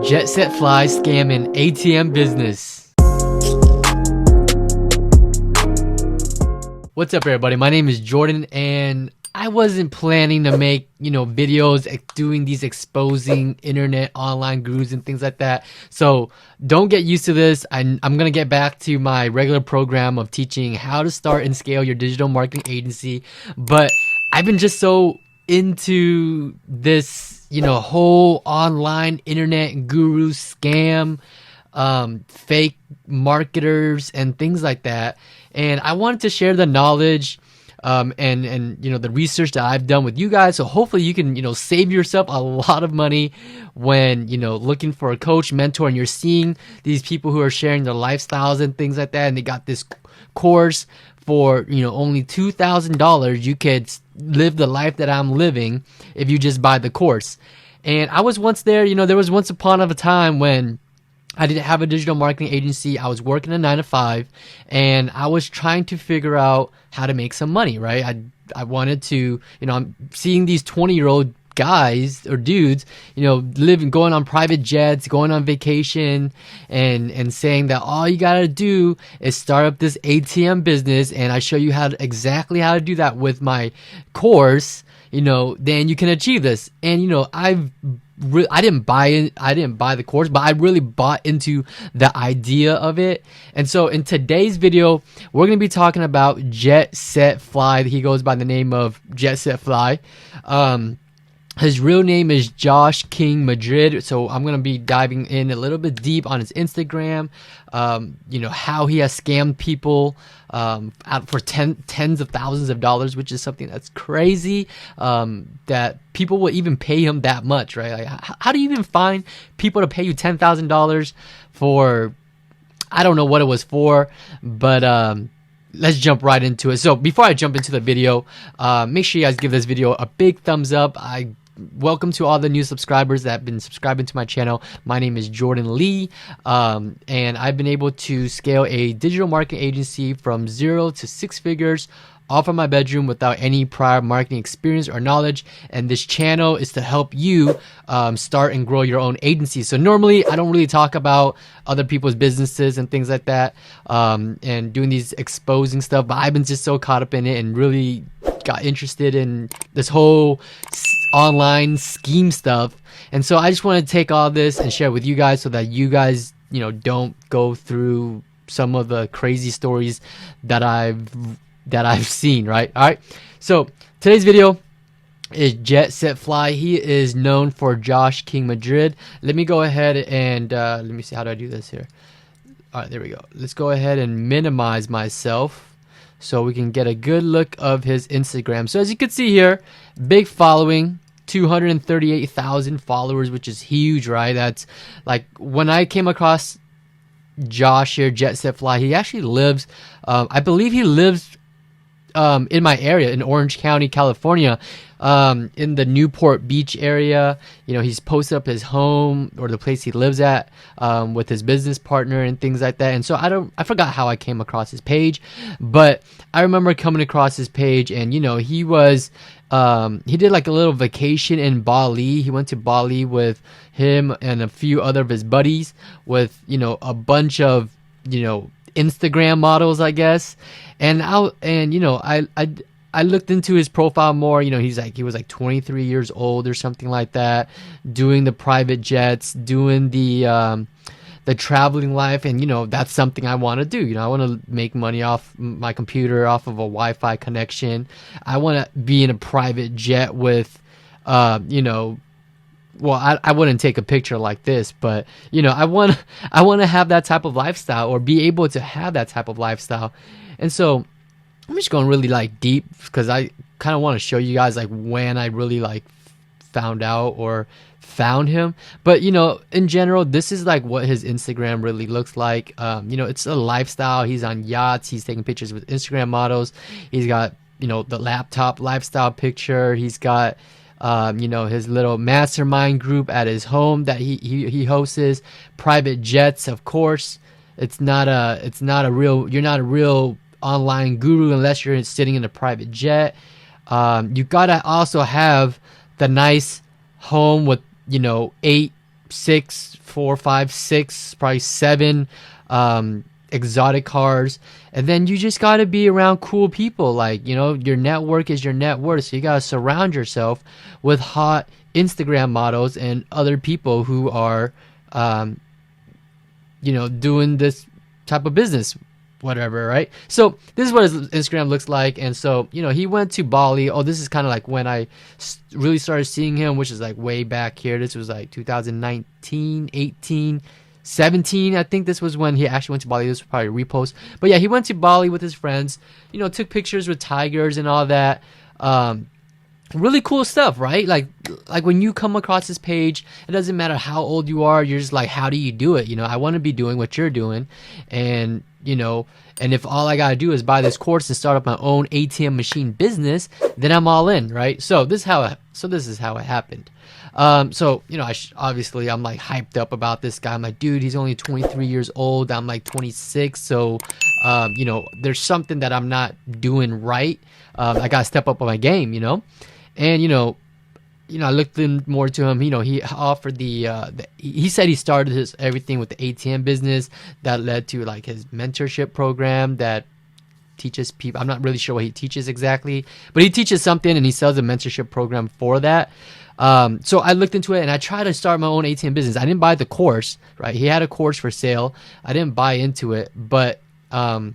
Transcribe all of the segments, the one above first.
Jet Set Fly scamming ATM business. What's up, everybody? My name is Jordan, and I wasn't planning to make, videos doing these exposing internet online gurus and things like that. So don't get used to this. I'm going to get back to my regular program of teaching how to start and scale your digital marketing agency. But I've been just so into this, whole online internet guru scam, fake marketers and things like that. And I wanted to share the knowledge and the research that I've done with you guys. So hopefully you can, save yourself a lot of money when, looking for a coach, mentor, and you're seeing these people who are sharing their lifestyles and things like that. And they got this course for, only $2,000. You could live the life that I'm living if you just buy the course. And I was once there, there was once upon a time when I didn't have a digital marketing agency. I was working a 9-to-5, and I was trying to figure out how to make some money, right? I wanted to, I'm seeing these 20-year-old guys or dudes, living, going on private jets, going on vacation, and saying that all you gotta do is start up this ATM business, and I show you exactly how to do that with my course. Then you can achieve this. And I didn't buy the course, but I really bought into the idea of it. And so in today's video, we're going to be talking about Jet Set Fly. He goes by the name of Jet Set Fly. His real name is Josh King Madrid. So I'm going to be diving in a little bit deep on his Instagram, how he has scammed people out for tens of thousands of dollars, which is something that's crazy, that people will even pay him that much, right? Like, how do you even find people to pay you $10,000 for, I don't know what it was for, but let's jump right into it. So before I jump into the video, make sure you guys give this video a big thumbs up. Welcome to all the new subscribers that have been subscribing to my channel. My name is Jordan Lee, and I've been able to scale a digital marketing agency from 0 to 6 figures all from my bedroom without any prior marketing experience or knowledge. And this channel is to help you start and grow your own agency. So normally I don't really talk about other people's businesses and things like that, and doing these exposing stuff, but I've been just so caught up in it and really got interested in this whole online scheme stuff. And so I just want to take all this and share it with you guys so that you guys, don't go through some of the crazy stories that I've seen, right? All right. So today's video is Jet Set Fly. He is known for Josh King Madrid. Let me go ahead and let me see, how do I do this here? All right, there we go. Let's go ahead and minimize myself so we can get a good look of his Instagram. So as you can see here, big following, 238,000 followers, which is huge, right? That's like, when I came across Josh here, Jet Set Fly, he actually lives, I believe he lives in my area in Orange County, California, in the Newport Beach area. He's posted up his home or the place he lives at, with his business partner and things like that. And so I forgot how I came across his page, but I remember coming across his page, and he was, he did like a little vacation in Bali. He went to Bali with him and a few other of his buddies with, a bunch of, Instagram models, I guess. And I looked into his profile more. He was like 23 years old or something like that, doing the private jets, doing the traveling life. And that's something I want to do. I want to make money off my computer, off of a Wi-Fi connection. I want to be in a private jet with well, I wouldn't take a picture like this, but I want to have that type of lifestyle, or be able to have that type of lifestyle. And so I'm just going really like deep, because I kind of want to show you guys like when I really like found out or found him. But in general, this is like what his Instagram really looks like. It's a lifestyle. He's on yachts. He's taking pictures with Instagram models. He's got the laptop lifestyle picture. He's got his little mastermind group at his home that he hosts, private jets. Of course, you're not a real online guru unless you're sitting in a private jet. You gotta also have the nice home with 8, 6, 4, 5, 6, probably 7 exotic cars. And then you just got to be around cool people. Like, you know, your network is your net worth, so you got to surround yourself with hot Instagram models and other people who are you know, doing this type of business, whatever, right? So this is what his Instagram looks like. And so, you know, he went to Bali. Oh, this is kind of like when I really started seeing him, which is like way back here. This was like 2019, 18, 17. I think this was when he actually went to Bali. This was probably a repost. But yeah, he went to Bali with his friends, you know, took pictures with tigers and all that. Really cool stuff, right? Like when you come across this page, it doesn't matter how old you are, you're just like, how do you do it? You know, I want to be doing what you're doing. And, you know, and if all I got to do is buy this course and start up my own ATM machine business, then I'm all in, right? So this is how it happened. So, you know, obviously I'm like hyped up about this guy. I'm like, dude, he's only 23 years old. I'm like 26. So, you know, there's something that I'm not doing right. I got to step up on my game, you know? And, you know, I looked in more to him. You know, he offered he said he started everything with the ATM business that led to like his mentorship program that teaches people. I'm not really sure what he teaches exactly, but he teaches something and he sells a mentorship program for that. So I looked into it and I tried to start my own ATM business. I didn't buy the course, right? He had a course for sale. I didn't buy into it, but I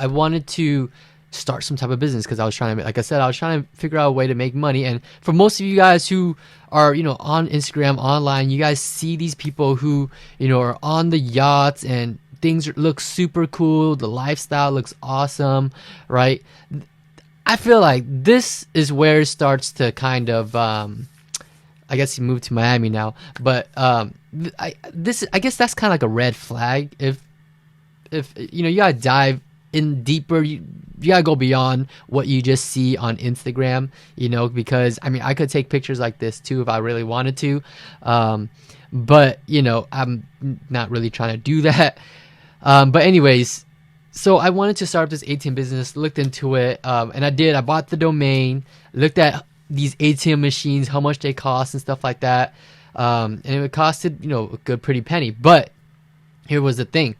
wanted to start some type of business because I was trying to, like I said, I was trying to figure out a way to make money. And for most of you guys who are, you know, on Instagram, online, you guys see these people who, you know, are on the yachts and things look super cool. The lifestyle looks awesome, right? I feel like this is where it starts to kind of, I guess he moved to Miami now, but I guess that's kind of like a red flag. If you know, you gotta dive in deeper, you gotta go beyond what you just see on Instagram, you know, because I mean, I could take pictures like this too if I really wanted to, but you know, I'm not really trying to do that. But anyways, so I wanted to start this ATM business, looked into it, and I bought the domain, looked at these ATM machines, how much they cost and stuff like that, and it costed, you know, a good pretty penny. But here was the thing.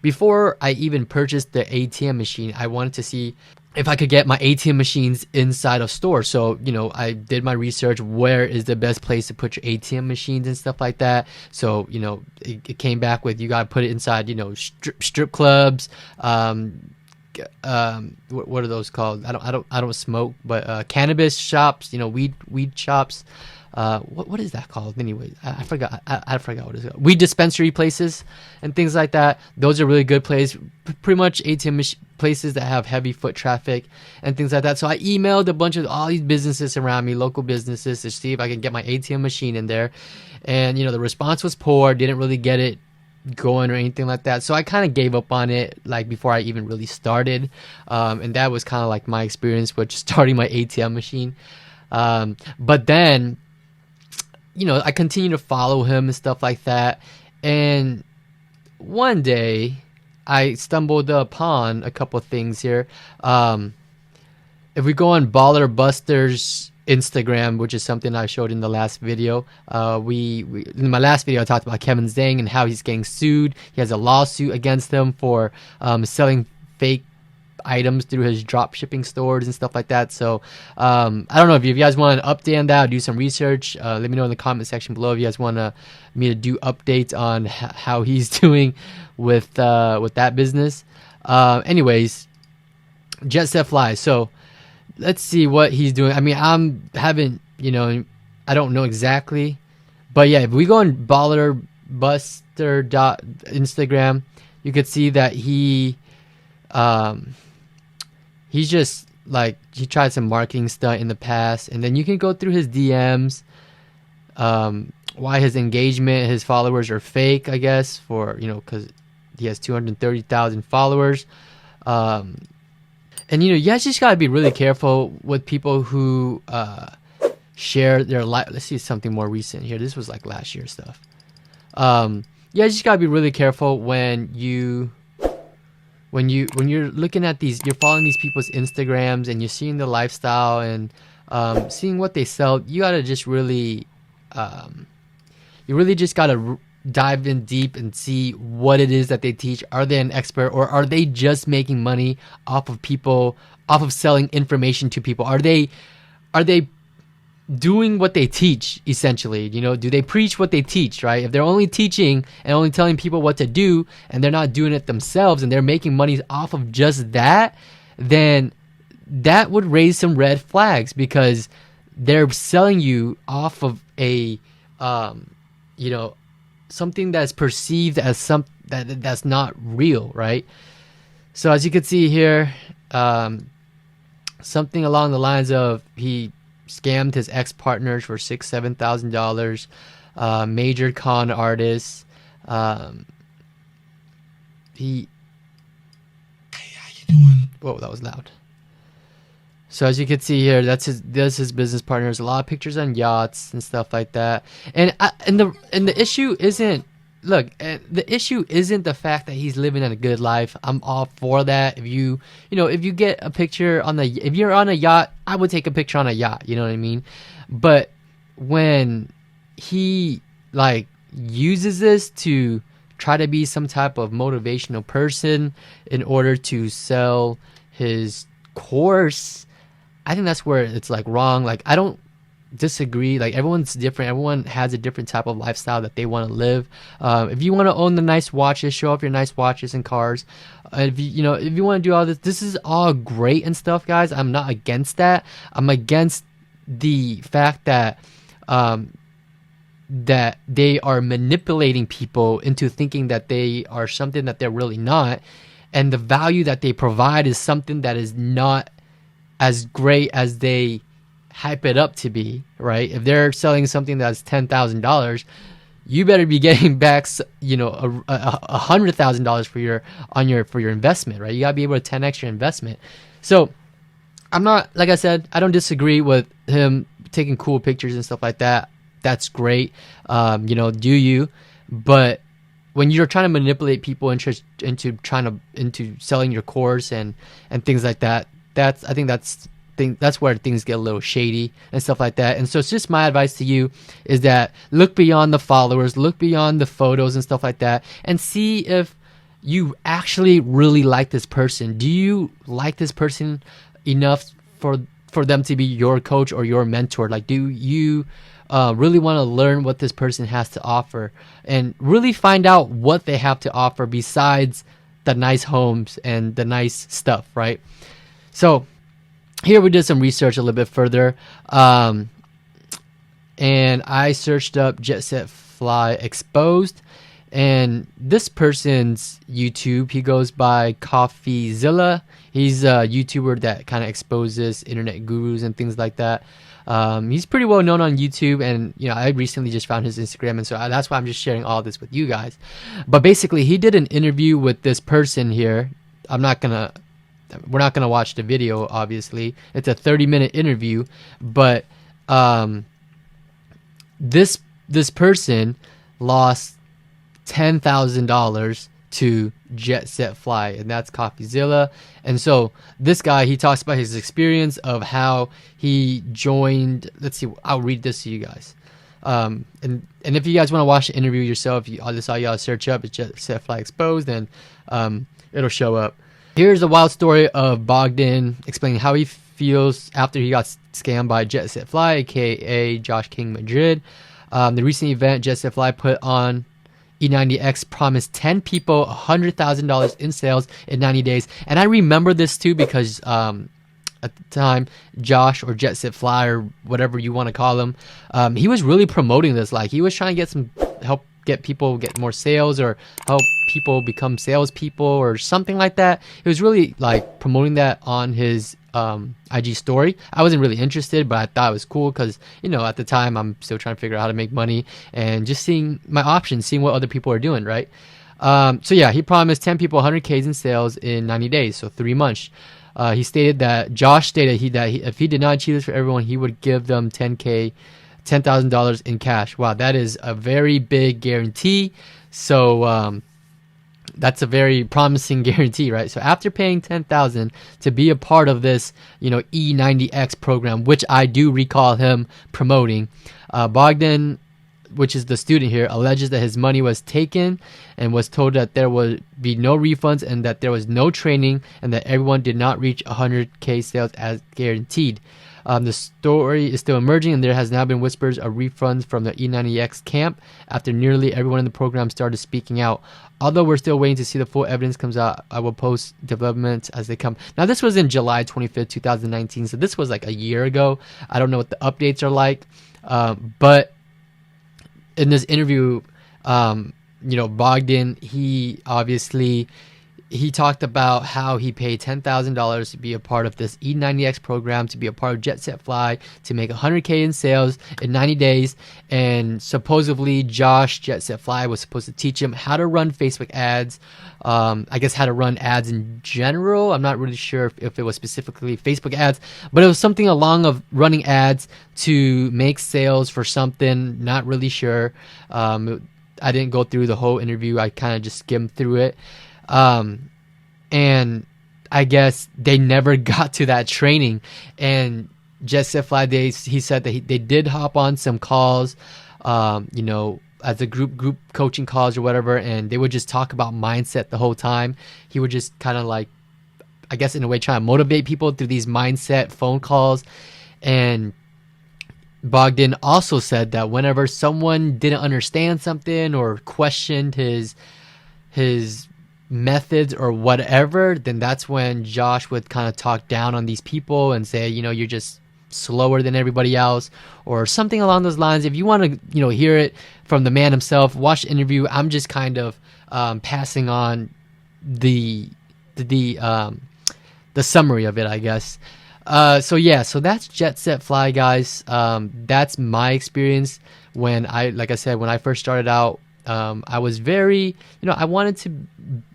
Before I even purchased the ATM machine, I wanted to see if I could get my ATM machines inside of stores. So, you know, I did my research. Where is the best place to put your ATM machines and stuff like that? So, you know, it came back with, you got to put it inside, you know, strip clubs. What are those called? I don't smoke, but cannabis shops, you know, weed shops. What is that called? Anyway, I forgot. I forgot what it's called. Weed dispensary places and things like that. Those are really good places. Pretty much ATM places that have heavy foot traffic and things like that. So I emailed a bunch of all these businesses around me, local businesses, to see if I can get my ATM machine in there. And you know, the response was poor. Didn't really get it going or anything like that. So I kind of gave up on it, like before I even really started. And that was kind of like my experience with starting my ATM machine. But then, you know, I continue to follow him and stuff like that. And one day I stumbled upon a couple things here. If we go on Baller Buster's Instagram, which is something I showed in the last video, we in my last video I talked about Kevin Zhang and how he's getting sued. He has a lawsuit against him for selling fake items through his drop shipping stores and stuff like that. So I don't know if you guys want an update on that or do some research. Let me know in the comment section below if you guys want me to do updates on how he's doing with that business. Anyways, Jet Set Fly. So let's see what he's doing. I mean, you know, I don't know exactly, but yeah, if we go on ballerbuster.instagram, you could see that he's just like, he tried some marketing stunt in the past, and then you can go through his DMs, why his engagement, his followers are fake, I guess, for, you know, because he has 230,000 followers. And you know, you guys just gotta be really careful with people who share their life. Let's see something more recent here. This was like last year stuff. Yeah, you just gotta be really careful when you're looking at these, you're following these people's Instagrams and you're seeing the lifestyle and seeing what they sell. You gotta just really, you really just gotta dive in deep and see what it is that they teach. Are they an expert, or are they just making money off of people, off of selling information to people? Are they doing what they teach, essentially? Do they preach what they teach, right? If they're only teaching and only telling people what to do, and they're not doing it themselves, and they're making money off of just that, then that would raise some red flags, because they're selling you off of a something that's perceived as that's not real, right? So as you can see here, something along the lines of he scammed his ex-partners for $6,000-$7,000, major con artist. He Whoa, that was loud. So as you can see here, that's his business partners. A lot of pictures on yachts and stuff like that. And the issue isn't, the issue isn't the fact that he's living a good life. I'm all for that. If you get a picture if you're on a yacht, I would take a picture on a yacht. You know what I mean? But when he uses this to try to be some type of motivational person in order to sell his course, I think that's where it's wrong. I don't disagree. Everyone's different. Everyone has a different type of lifestyle that they want to live. If you want to own the nice watches, show off your nice watches and cars. If you want to do all this is all great and stuff, guys. I'm not against that. I'm against the fact that that they are manipulating people into thinking that they are something that they're really not, and the value that they provide is something that is not as great as they hype it up to be, right? If they're selling something that's $10,000, you better be getting back, $100,000 for your investment, right? You gotta be able to 10x your investment. So I'm not, like I said, I don't disagree with him taking cool pictures and stuff like that. That's great. Do you? But when you're trying to manipulate people into selling your course and things like that, I think that's where things get a little shady and stuff like that. And so it's just my advice to you is that look beyond the followers, look beyond the photos and stuff like that, and see if you actually really like this person. Do you like this person enough for them to be your coach or your mentor? Do you really want to learn what this person has to offer and really find out what they have to offer besides the nice homes and the nice stuff, right? So here we did some research a little bit further, and I searched up Jet Set Fly Exposed, and this person's YouTube, he goes by CoffeeZilla. He's a YouTuber that kind of exposes internet gurus and things like that. He's pretty well known on YouTube, and I recently just found his Instagram, and so that's why I'm just sharing all this with you guys. But basically, he did an interview with this person here. We're not gonna watch the video, obviously. It's a 30-minute interview, but this person lost $10,000 to Jet Set Fly, and that's CoffeeZilla. And so this guy, he talks about his experience of how he joined. Let's see, I'll read this to you guys. And if you guys want to watch the interview yourself, that's all you gotta search up. It's Jet Set Fly Exposed, and it'll show up. Here's a wild story of Bogdan explaining how he feels after he got scammed by Jet Set Fly, aka Josh King Madrid. The recent event Jet Set Fly put on, E90X promised 10 people $100,000 in sales in 90 days. And I remember this too because at the time, Josh, or Jet Set Fly, or whatever you want to call him, he was really promoting this. He was trying to help get people get more sales, or help people become salespeople or something like that. He was really promoting that on his IG story. I wasn't really interested, but I thought it was cool because at the time I'm still trying to figure out how to make money and just seeing my options, seeing what other people are doing, right? So yeah, he promised 10 people 100K in sales in 90 days, so 3 months. Josh stated that if he did not achieve this for everyone, he would give them $10,000 in cash. Wow, that is a very big guarantee. So that's a very promising guarantee, right? So after paying $10,000 to be a part of this, E90X program, which I do recall him promoting, Bogdan which is the student here, alleges that his money was taken and was told that there would be no refunds and that there was no training and that everyone did not reach 100K sales as guaranteed. The story is still emerging, and there has now been whispers of refunds from the E90X camp after nearly everyone in the program started speaking out. Although we're still waiting to see the full evidence comes out, I will post developments as they come. Now, this was in July 25th, 2019, so this was like a year ago. I don't know what the updates are like, but in this interview, Bogdan, he talked about how he paid $10,000 to be a part of this E90X program, to be a part of Jet Set Fly, to make 100K in sales in 90 days. And supposedly Josh, Jet Set Fly, was supposed to teach him how to run Facebook ads. I guess how to run ads in general. I'm not really sure if it was specifically Facebook ads, but it was something along of running ads to make sales for something. Not really sure. I didn't go through the whole interview. I kind of just skimmed through it. And I guess they never got to that training. And Jet Set Fly, he said that they did hop on some calls, as a group coaching calls or whatever, and they would just talk about mindset the whole time. He would just kind of like, I guess in a way, try to motivate people through these mindset phone calls. And Bogdan also said that whenever someone didn't understand something or questioned his methods or whatever, then that's when Josh would kind of talk down on these people and say, you're just slower than everybody else or something along those lines. If you want to, hear it from the man himself, watch the interview. I'm just kind of passing on the summary of it, I guess. So that's Jet Set Fly, guys. That's my experience when I first started out. I was very, I wanted to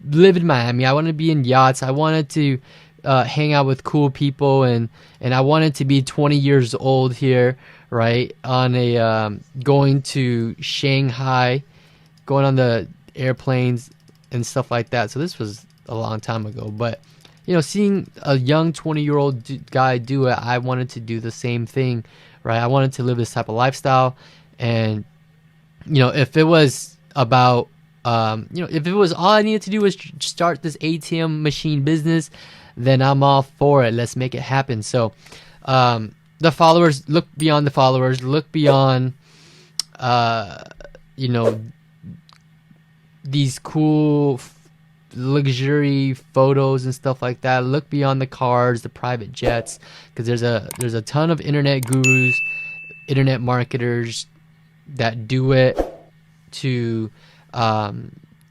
live in Miami. I wanted to be in yachts. I wanted to hang out with cool people, and I wanted to be 20 years old here, right? On a going to Shanghai, going on the airplanes and stuff like that. So this was a long time ago, but seeing a young 20-year-old guy do it, I wanted to do the same thing, right? I wanted to live this type of lifestyle, and if it was about if it was all I needed to do was start this ATM machine business, then I'm all for it. Let's make it happen. So the followers, look beyond the followers, look beyond these cool luxury photos and stuff like that. Look beyond the cars, the private jets, because there's a ton of internet gurus, internet marketers that do it to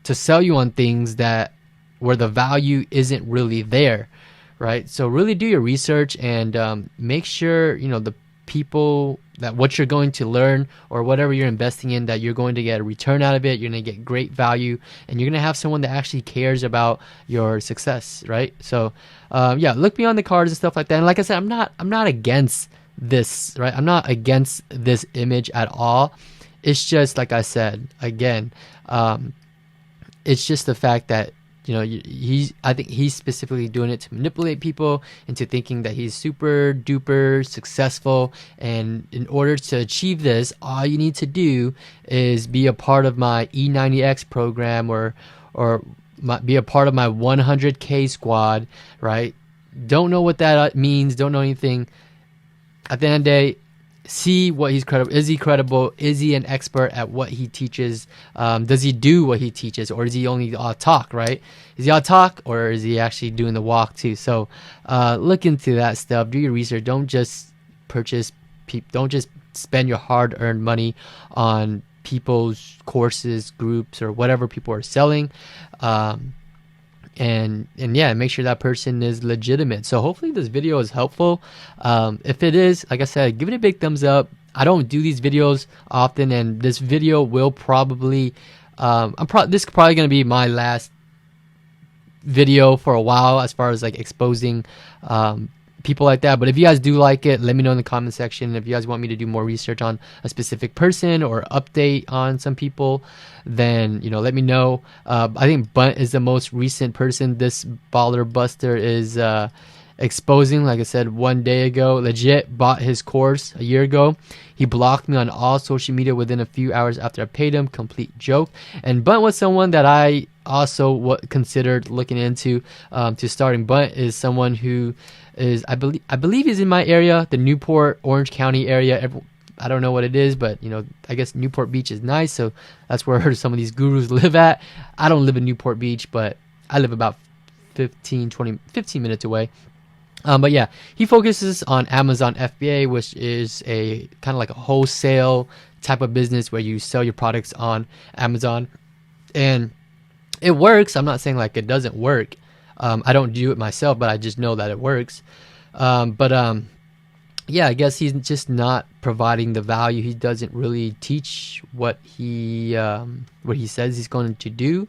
sell you on things that where the value isn't really there, right? So really do your research and make sure the people that what you're going to learn or whatever you're investing in, that you're going to get a return out of it. You're going to get great value, and you're going to have someone that actually cares about your success, right? So look beyond the cards and stuff like that. And like I said, I'm not against this, right? I'm not against this image at all. It's just, like I said, again, it's just the fact that I think he's specifically doing it to manipulate people into thinking that he's super duper successful. And in order to achieve this, all you need to do is be a part of my E90X program or be a part of my 100K squad, right? Don't know what that means. Don't know anything. At the end of the day, see what he's credible. Is he credible? Is he an expert at what he teaches? Does he do what he teaches, or is he only talk, right? Is he all talk, or is he actually doing the walk too? So look into that stuff. Do your research. Don't just don't just spend your hard-earned money on people's courses, groups, or whatever people are selling. And make sure that person is legitimate. So hopefully this video is helpful. If it is, like I said, give it a big thumbs up. I don't do these videos often, and this video will probably this is probably going to be my last video for a while as far as like exposing people like that. But if you guys do like it, let me know in the comment section. If you guys want me to do more research on a specific person or update on some people, then let me know. I think Bunt is the most recent person. This baller buster is exposing, like I said, 1 day ago. Legit bought his course a year ago. He blocked me on all social media within a few hours after I paid him. Complete joke. And Bunt was someone that I also considered looking into to starting. Bunt is someone who is, I believe he's in my area, the Newport, Orange County area. I don't know what it is, but I guess Newport Beach is nice, so that's where some of these gurus live at. I don't live in Newport Beach, but I live about 15 minutes away. But yeah, he focuses on Amazon FBA, which is a kind of like a wholesale type of business where you sell your products on Amazon, and it works. I'm not saying like it doesn't work. I don't do it myself, but I just know that it works. Yeah, I guess he's just not providing the value. He doesn't really teach what he says he's going to do.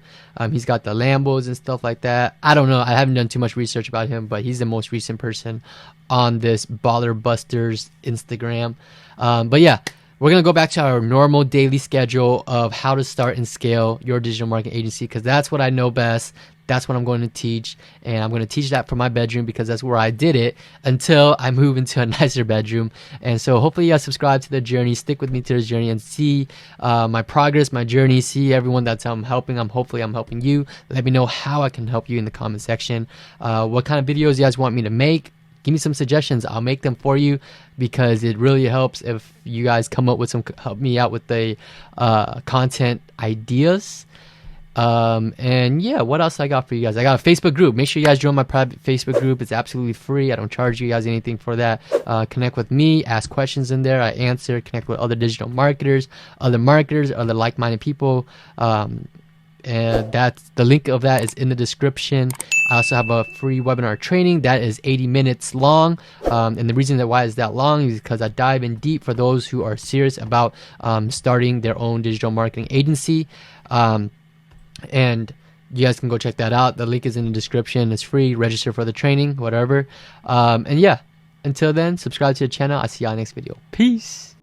He's got the Lambos and stuff like that. I don't know. I haven't done too much research about him, but he's the most recent person on this Baller Busters Instagram. But yeah, we're going to go back to our normal daily schedule of how to start and scale your digital marketing agency, because that's what I know best. That's what I'm going to teach, and I'm going to teach that from my bedroom because that's where I did it until I move into a nicer bedroom. And so hopefully you guys subscribe to the journey, stick with me to this journey, and see my progress, my journey, see everyone that I'm helping. Hopefully I'm helping you. Let me know how I can help you in the comment section. What kind of videos you guys want me to make? Give me some suggestions. I'll make them for you, because it really helps if you guys come up with help me out with the content ideas. And yeah, what else I got for you guys? I got a Facebook group. Make sure you guys join my private Facebook group. It's absolutely free. I don't charge you guys anything for that. Connect with me, ask questions in there. I answer, connect with other digital marketers, other like-minded people. And that's the link of that is in the description. I also have a free webinar training that is 80 minutes long. And the reason why it's that long is because I dive in deep for those who are serious about starting their own digital marketing agency. And you guys can go check that out. The link is in the description. It's free. Register for the training, whatever. And yeah, until then, subscribe to the channel. I'll see y'all next video. Peace.